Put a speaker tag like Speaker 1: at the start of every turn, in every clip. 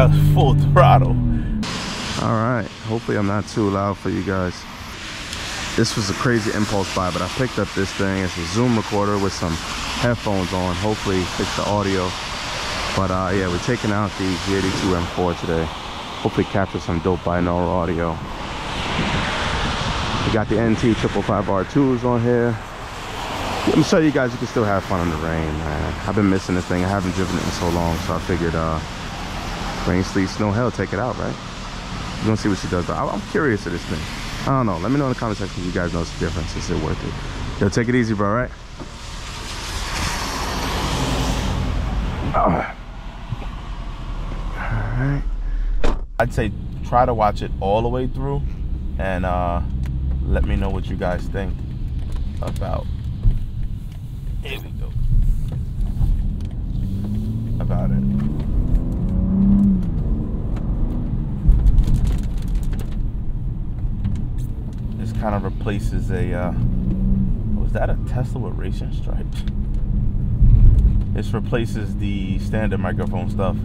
Speaker 1: That was full throttle.
Speaker 2: All right, hopefully I'm not too loud for you guys. This was a crazy impulse buy, but I picked up this thing. It's a Zoom recorder with some headphones on. Hopefully fix the audio. But yeah, we're taking out the G82 M4 today. Hopefully capture some dope binaural audio. We got the NT 555R2s on here. I'm sure you guys, you can still have fun in the rain, man. I've been missing this thing. I haven't driven it in so long, so I figured rain, sleet, snow, hell, take it out, right? We're gonna see what she does though. I'm curious of this thing. I don't know. Let me know in the comment section if you guys know the difference. Is it worth it? Yo, take it easy, bro, right? Alright.
Speaker 1: I'd say try to watch it all the way through and let me know what you guys think about. Here we go. About it. This kind of replaces a was that a Tesla with racing stripes? This replaces the standard microphone stuff.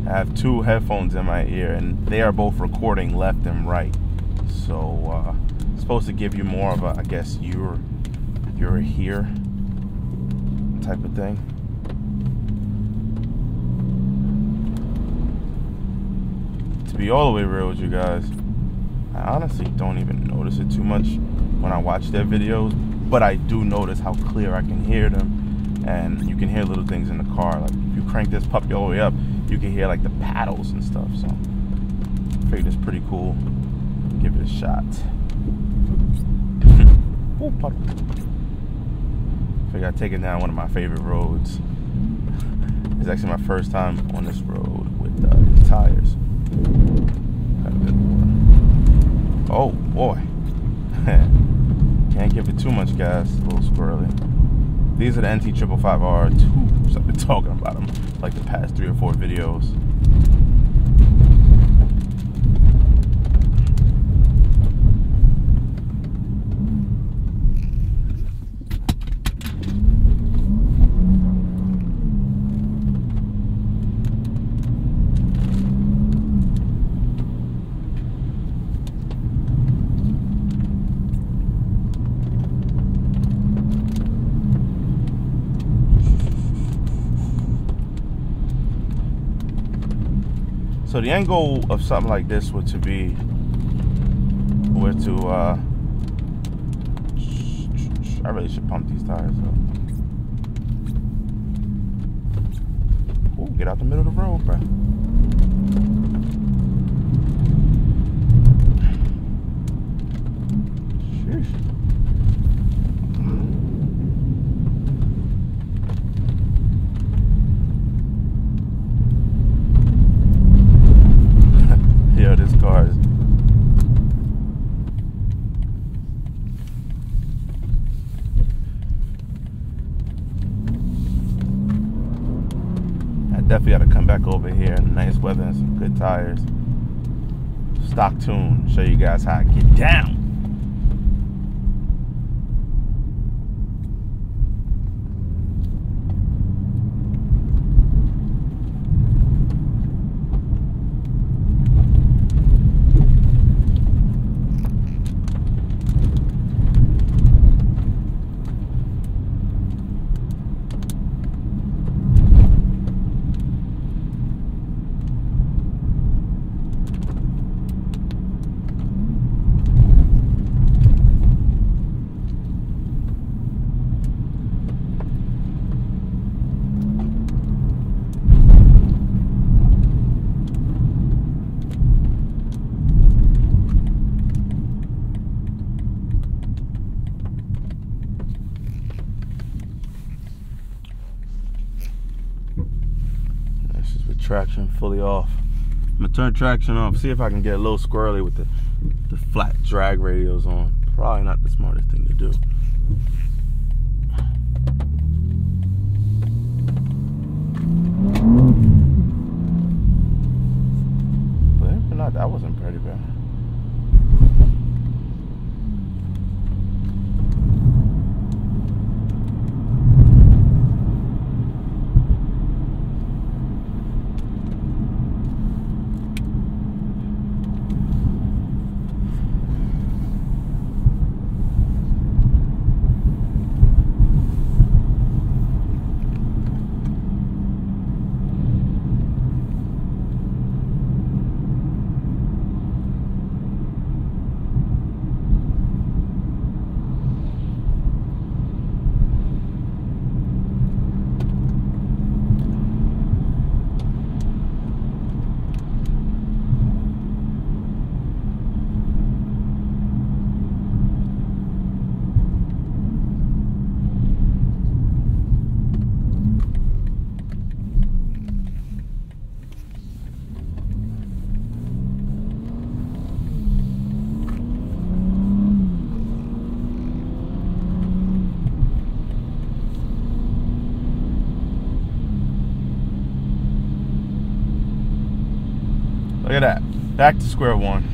Speaker 1: I have two headphones in my ear and they are both recording left and right. So it's supposed to give you more of a, I guess, you're here type of thing. To be all the way real with you guys, I honestly don't even notice it too much when I watch their videos, but I do notice how clear I can hear them, and you can hear little things in the car. Like if you crank this puppy all the way up, you can hear like the paddles and stuff. So I figured it's pretty cool. Give it a shot. Ooh, puddle. Figured I'd take it down one of my favorite roads. It's actually my first time on this road with these tires. Got a bit more. Oh boy. Can't give it too much gas, a little squirrely. These are the NT 555R2s. I've been talking about them like the past 3 or 4 videos. So the end goal of something like this would to I really should pump these tires up. Ooh, get out the middle of the road, bro. Sheesh. Yeah, this car is. I definitely got to come back over here in nice weather and some good tires. Stock tune, show you guys how I get down. Traction fully off. I'm gonna turn traction off, see if I can get a little squirrely with the flat drag radios on. Probably not the smartest thing to do. Believe it or not, that wasn't pretty bad. Back to square one.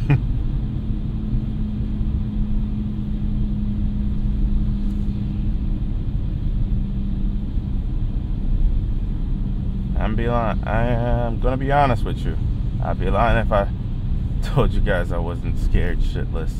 Speaker 1: I am gonna be honest with you. I'd be lying if I told you guys I wasn't scared shitless.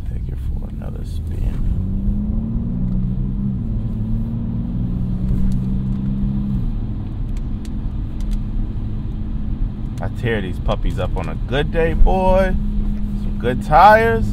Speaker 1: Take it for another spin. I tear these puppies up on a good day, boy. Some good tires.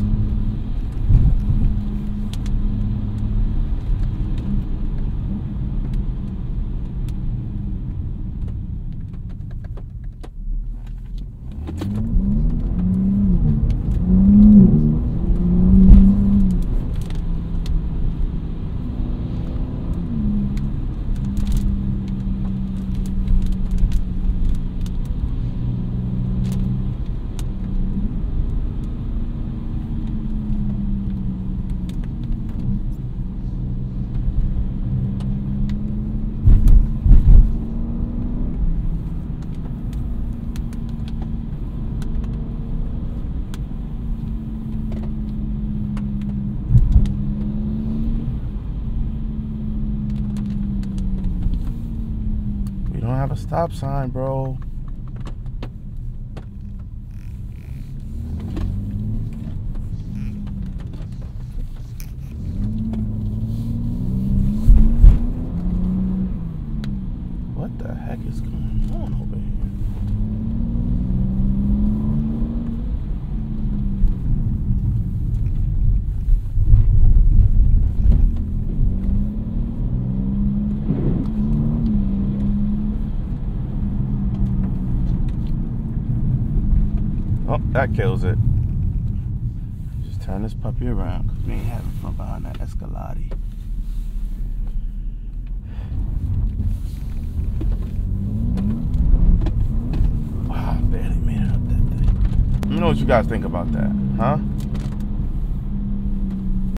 Speaker 1: Don't have a stop sign, bro. What the heck is going on over here? Oh, that kills it. Just turn this puppy around because we ain't having fun behind that Escalade. Wow, I barely made it up that thing. Let me know what you guys think about that, huh?